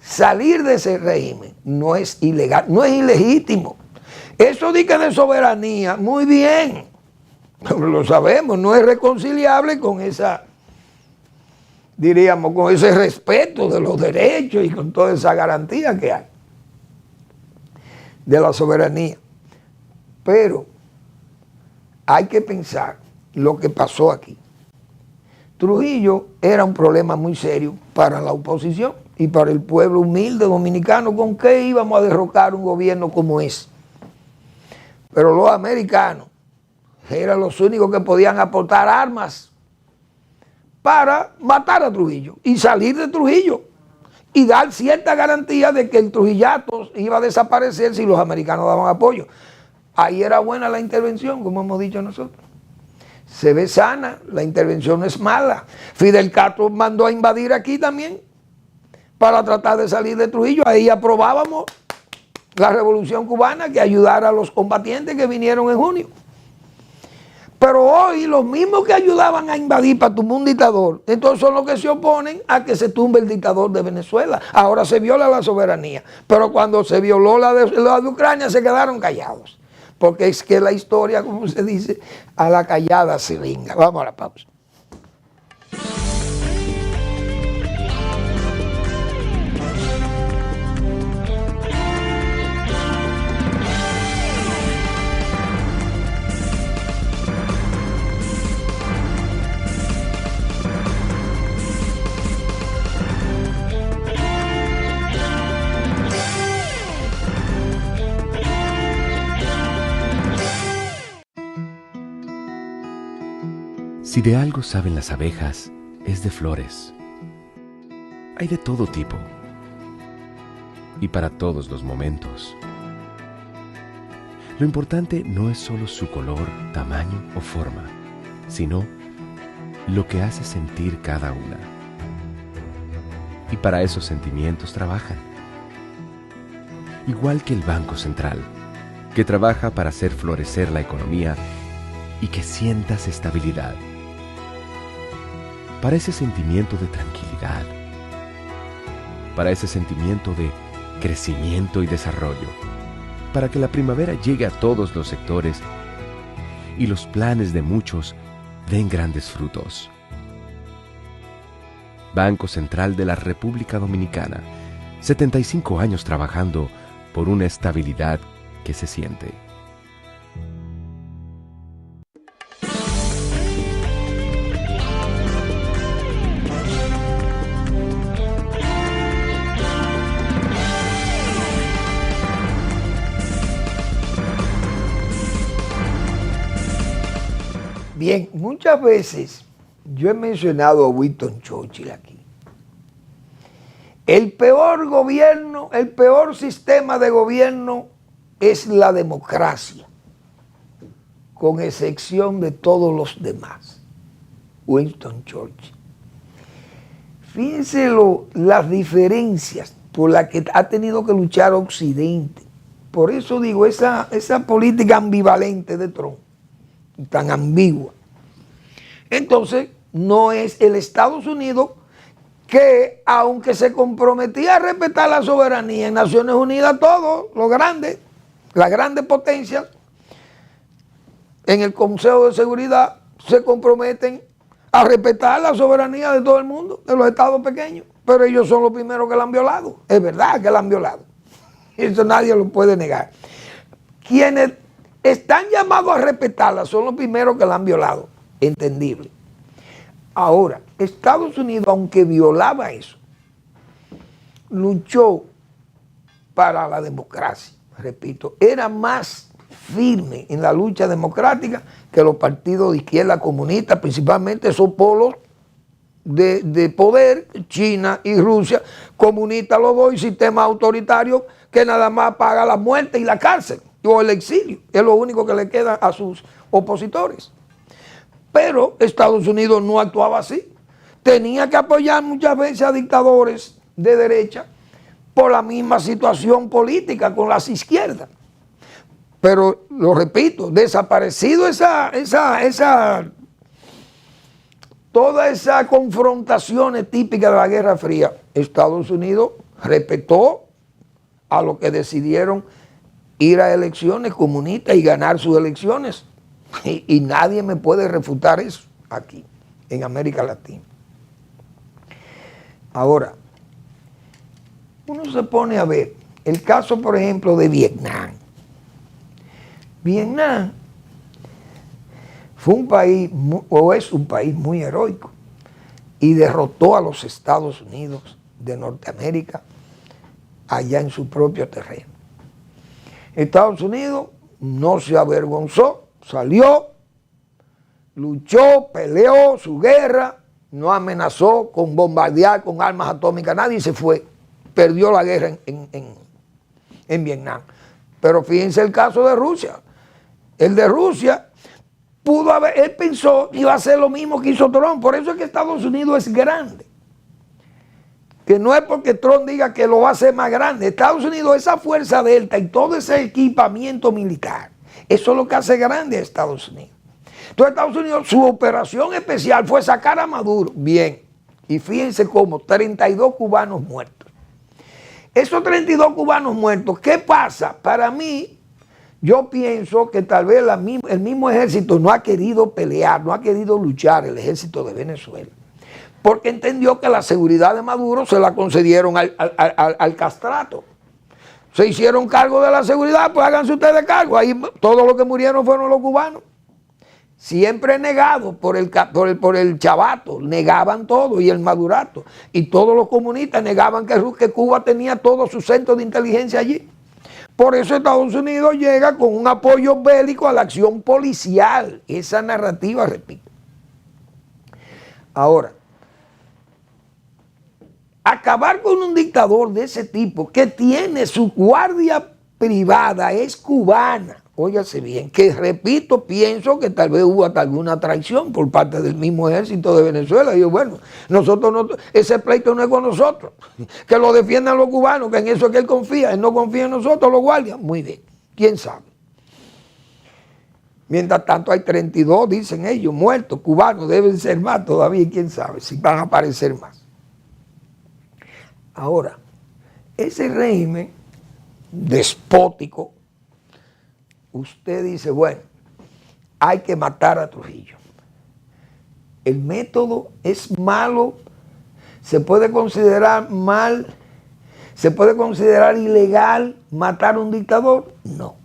Salir de ese régimen no es ilegal, no es ilegítimo. Eso dice de soberanía, muy bien. Lo sabemos, no es reconciliable con esa, diríamos, con ese respeto de los derechos y con toda esa garantía que hay de la soberanía. Pero hay que pensar lo que pasó aquí. Trujillo era un problema muy serio para la oposición y para el pueblo humilde dominicano. ¿Con qué íbamos a derrocar un gobierno como ese? Pero los americanos eran los únicos que podían aportar armas para matar a Trujillo y salir de Trujillo y dar cierta garantía de que el trujillato iba a desaparecer si los americanos daban apoyo. Ahí era buena la intervención, como hemos dicho nosotros. Se ve sana, la intervención es mala. Fidel Castro mandó a invadir aquí también para tratar de salir de Trujillo. Ahí aprobábamos la revolución cubana que ayudara a los combatientes que vinieron en junio. Pero hoy los mismos que ayudaban a invadir para tumbar un dictador, entonces son los que se oponen a que se tumbe el dictador de Venezuela. Ahora se viola la soberanía, pero cuando se violó la de Ucrania se quedaron callados. Porque es que la historia, como se dice, a la callada se venga. Vamos a la pausa. Si de algo saben las abejas, es de flores. Hay de todo tipo y para todos los momentos. Lo importante no es solo su color, tamaño o forma, sino lo que hace sentir cada una. Y para esos sentimientos trabajan. Igual que el Banco Central, que trabaja para hacer florecer la economía y que sientas estabilidad. Para ese sentimiento de tranquilidad, para ese sentimiento de crecimiento y desarrollo, para que la primavera llegue a todos los sectores y los planes de muchos den grandes frutos. Banco Central de la República Dominicana, 75 años trabajando por una estabilidad que se siente. Bien, muchas veces yo he mencionado a Winston Churchill aquí. El peor gobierno, el peor sistema de gobierno es la democracia, con excepción de todos los demás. Winston Churchill. Fíjense las diferencias por las que ha tenido que luchar Occidente. Por eso digo, esa política ambivalente de Trump, tan ambigua. Entonces, no es el Estados Unidos que, aunque se comprometía a respetar la soberanía en Naciones Unidas, todos los grandes, las grandes potencias, en el Consejo de Seguridad se comprometen a respetar la soberanía de todo el mundo, de los estados pequeños, pero ellos son los primeros que la han violado. Es verdad que la han violado. Eso nadie lo puede negar. Quienes están llamados a respetarla, son los primeros que la han violado, entendible. Ahora, Estados Unidos, aunque violaba eso, luchó para la democracia, repito, era más firme en la lucha democrática que los partidos de izquierda comunista, principalmente esos polos de poder, China y Rusia, comunistas los dos, y sistemas autoritarios que nada más paga la muerte y la cárcel o el exilio, es lo único que le queda a sus opositores. Pero Estados Unidos no actuaba así, tenía que apoyar muchas veces a dictadores de derecha por la misma situación política con las izquierdas. Pero, lo repito, desaparecido todas esas confrontaciones típicas de la Guerra Fría, Estados Unidos respetó a los que decidieron ir a elecciones comunistas y ganar sus elecciones. Y nadie me puede refutar eso aquí, en América Latina. Ahora, uno se pone a ver el caso, por ejemplo, de Vietnam. Vietnam fue un país, o es un país muy heroico, y derrotó a los Estados Unidos de Norteamérica allá en su propio terreno. Estados Unidos no se avergonzó, salió, luchó, peleó su guerra, no amenazó con bombardear con armas atómicas, nadie se fue, perdió la guerra en Vietnam. Pero fíjense el caso de Rusia. El de Rusia pudo haber, él pensó que iba a hacer lo mismo que hizo Trump. Por eso es que Estados Unidos es grande. Que no es porque Trump diga que lo va a hacer más grande. Estados Unidos, esa fuerza delta y todo ese equipamiento militar, eso es lo que hace grande a Estados Unidos. Entonces Estados Unidos, su operación especial fue sacar a Maduro. Bien, y fíjense cómo, 32 cubanos muertos. Esos 32 cubanos muertos, ¿qué pasa? Para mí, yo pienso que tal vez el mismo ejército no ha querido pelear, no ha querido luchar, el ejército de Venezuela, porque entendió que la seguridad de Maduro se la concedieron al castrato. Se hicieron cargo de la seguridad, pues háganse ustedes cargo. Ahí todos los que murieron fueron los cubanos. Siempre negados por el chavato, negaban todo, y el madurato. Y todos los comunistas negaban que Cuba tenía todos sus centros de inteligencia allí. Por eso Estados Unidos llega con un apoyo bélico a la acción policial. Esa narrativa, repito. Ahora, acabar con un dictador de ese tipo que tiene su guardia privada, es cubana. Óigase bien, que repito, pienso que tal vez hubo hasta alguna traición por parte del mismo ejército de Venezuela. Y yo, bueno, nosotros no, ese pleito no es con nosotros, que lo defiendan los cubanos, que en eso es que él confía, él no confía en nosotros, los guardias. Muy bien, quién sabe. Mientras tanto hay 32, dicen ellos, muertos, cubanos, deben ser más todavía, quién sabe si van a aparecer más. Ahora, ese régimen despótico, usted dice, bueno, hay que matar a Trujillo. El método es malo, se puede considerar mal, se puede considerar ilegal matar a un dictador. No.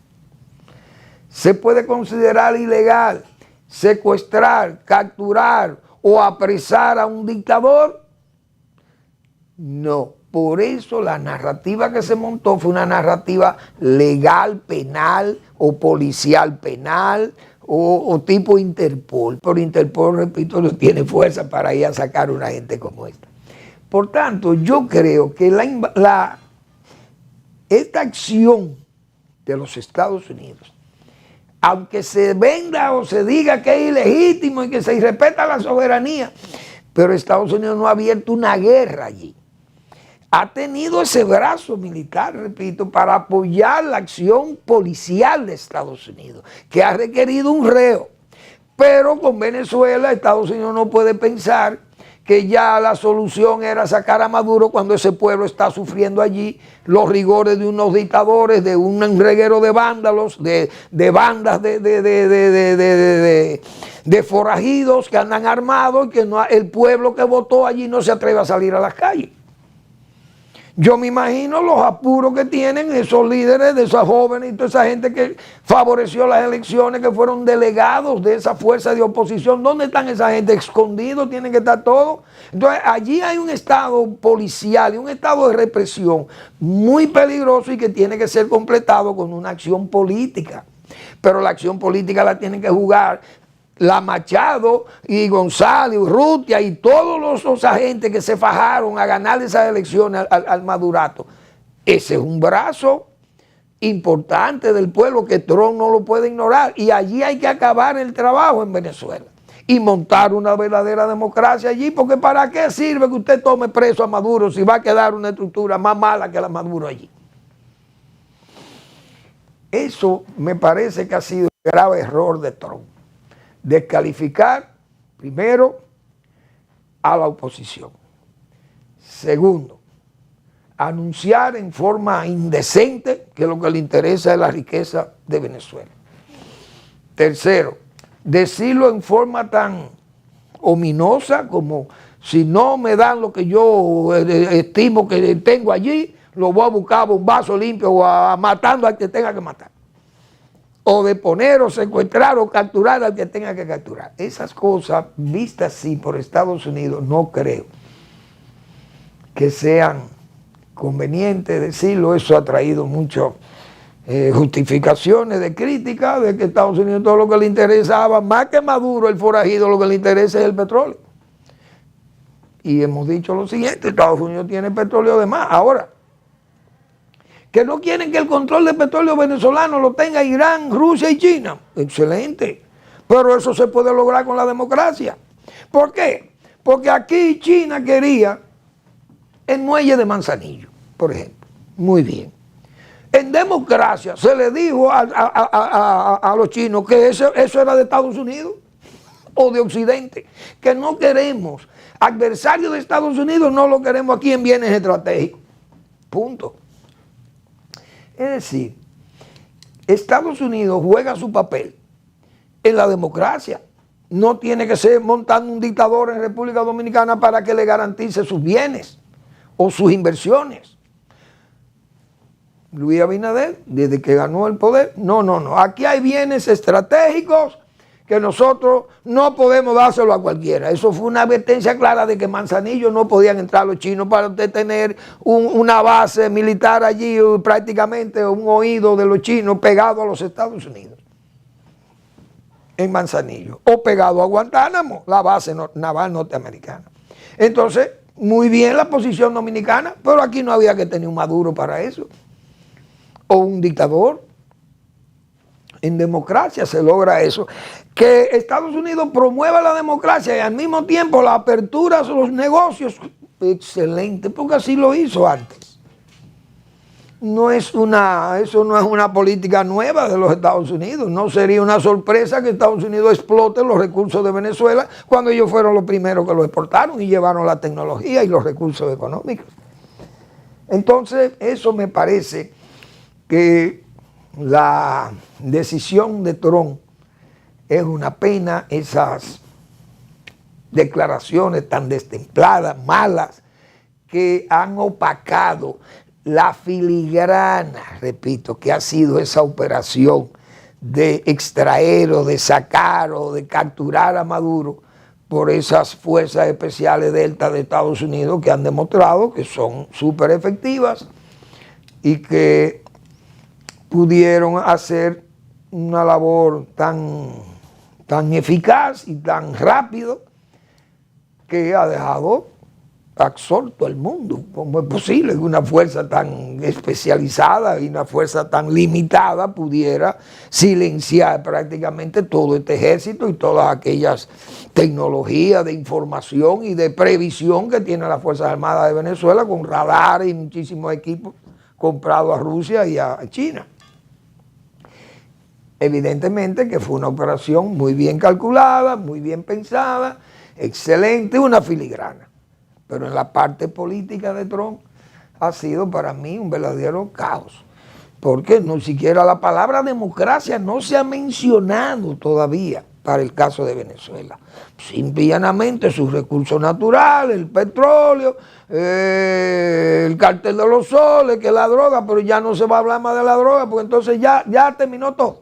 Se puede considerar ilegal secuestrar, capturar o apresar a un dictador. No. Por eso la narrativa que se montó fue una narrativa legal, penal o policial penal o tipo Interpol. Pero Interpol, repito, no tiene fuerza para ir a sacar a una gente como esta. Por tanto, yo creo que esta acción de los Estados Unidos, aunque se venda o se diga que es ilegítimo y que se irrespeta la soberanía, pero Estados Unidos no ha abierto una guerra allí. Ha tenido ese brazo militar, repito, para apoyar la acción policial de Estados Unidos, que ha requerido un reo. Pero con Venezuela, Estados Unidos no puede pensar que ya la solución era sacar a Maduro cuando ese pueblo está sufriendo allí los rigores de unos dictadores, de un reguero de vándalos, de bandas de forajidos que andan armados y que el pueblo que votó allí no se atreve a salir a las calles. Yo me imagino los apuros que tienen esos líderes de esas jóvenes y toda esa gente que favoreció las elecciones, que fueron delegados de esa fuerza de oposición. ¿Dónde están esa gente? Escondidos, tienen que estar todos. Entonces, allí hay un estado policial y un estado de represión muy peligroso y que tiene que ser completado con una acción política. Pero la acción política la tienen que jugar la Machado y González, Urrutia y todos los agentes que se fajaron a ganar esas elecciones al madurato. Ese es un brazo importante del pueblo que Trump no lo puede ignorar. Y allí hay que acabar el trabajo en Venezuela y montar una verdadera democracia allí, porque ¿para qué sirve que usted tome preso a Maduro si va a quedar una estructura más mala que la Maduro allí? Eso me parece que ha sido un grave error de Trump. Descalificar, primero, a la oposición. Segundo, anunciar en forma indecente que lo que le interesa es la riqueza de Venezuela. Tercero, decirlo en forma tan ominosa como si no me dan lo que yo estimo que tengo allí, lo voy a buscar a bombazo limpio o matando al que tenga que matar. O de poner o secuestrar o capturar al que tenga que capturar. Esas cosas, vistas así por Estados Unidos, no creo que sean convenientes decirlo. Eso ha traído muchas justificaciones de crítica de que Estados Unidos todo lo que le interesaba, más que Maduro, el forajido, lo que le interesa es el petróleo. Y hemos dicho lo siguiente, Estados Unidos tiene petróleo de más. Ahora, que no quieren que el control del petróleo venezolano lo tenga Irán, Rusia y China. Excelente. Pero eso se puede lograr con la democracia. ¿Por qué? Porque aquí China quería el muelle de Manzanillo, por ejemplo. Muy bien. En democracia se le dijo a los chinos que eso era de Estados Unidos o de Occidente. Que no queremos adversarios de Estados Unidos, no lo queremos aquí en bienes estratégicos. Punto. Es decir, Estados Unidos juega su papel en la democracia. No tiene que ser montando un dictador en República Dominicana para que le garantice sus bienes o sus inversiones. Luis Abinader, desde que ganó el poder, no. Aquí hay bienes estratégicos que nosotros no podemos dárselo a cualquiera. Eso fue una advertencia clara de que Manzanillo no podían entrar los chinos para usted tener una base militar allí, prácticamente un oído de los chinos pegado a los Estados Unidos, en Manzanillo, o pegado a Guantánamo, la base naval norteamericana. Entonces, muy bien la posición dominicana, pero aquí no había que tener un Maduro para eso, o un dictador. En democracia se logra eso. Que Estados Unidos promueva la democracia y al mismo tiempo la apertura a los negocios, excelente, porque así lo hizo antes. Eso no es una política nueva de los Estados Unidos. No sería una sorpresa que Estados Unidos explote los recursos de Venezuela cuando ellos fueron los primeros que lo exportaron y llevaron la tecnología y los recursos económicos. Entonces, eso me parece que la decisión de Trump es una pena, esas declaraciones tan destempladas, malas, que han opacado la filigrana, repito, que ha sido esa operación de extraer o de sacar o de capturar a Maduro por esas fuerzas especiales Delta de Estados Unidos que han demostrado que son súper efectivas y que pudieron hacer una labor tan eficaz y tan rápido que ha dejado absorto al mundo. ¿Cómo es posible que una fuerza tan especializada y una fuerza tan limitada pudiera silenciar prácticamente todo este ejército y todas aquellas tecnologías de información y de previsión que tienen las Fuerzas Armadas de Venezuela con radares y muchísimos equipos comprados a Rusia y a China? Evidentemente que fue una operación muy bien calculada, muy bien pensada, excelente, una filigrana. Pero en la parte política de Trump ha sido para mí un verdadero caos. Porque no siquiera la palabra democracia no se ha mencionado todavía para el caso de Venezuela. Simple y llanamente sus recursos naturales, el petróleo, el cartel de los soles, que es la droga, pero ya no se va a hablar más de la droga, porque entonces ya terminó todo.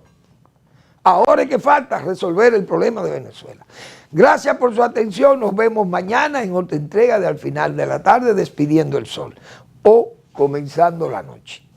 Ahora es que falta resolver el problema de Venezuela. Gracias por su atención, nos vemos mañana en otra entrega de Al Final de la Tarde, Despidiendo el Sol o Comenzando la Noche.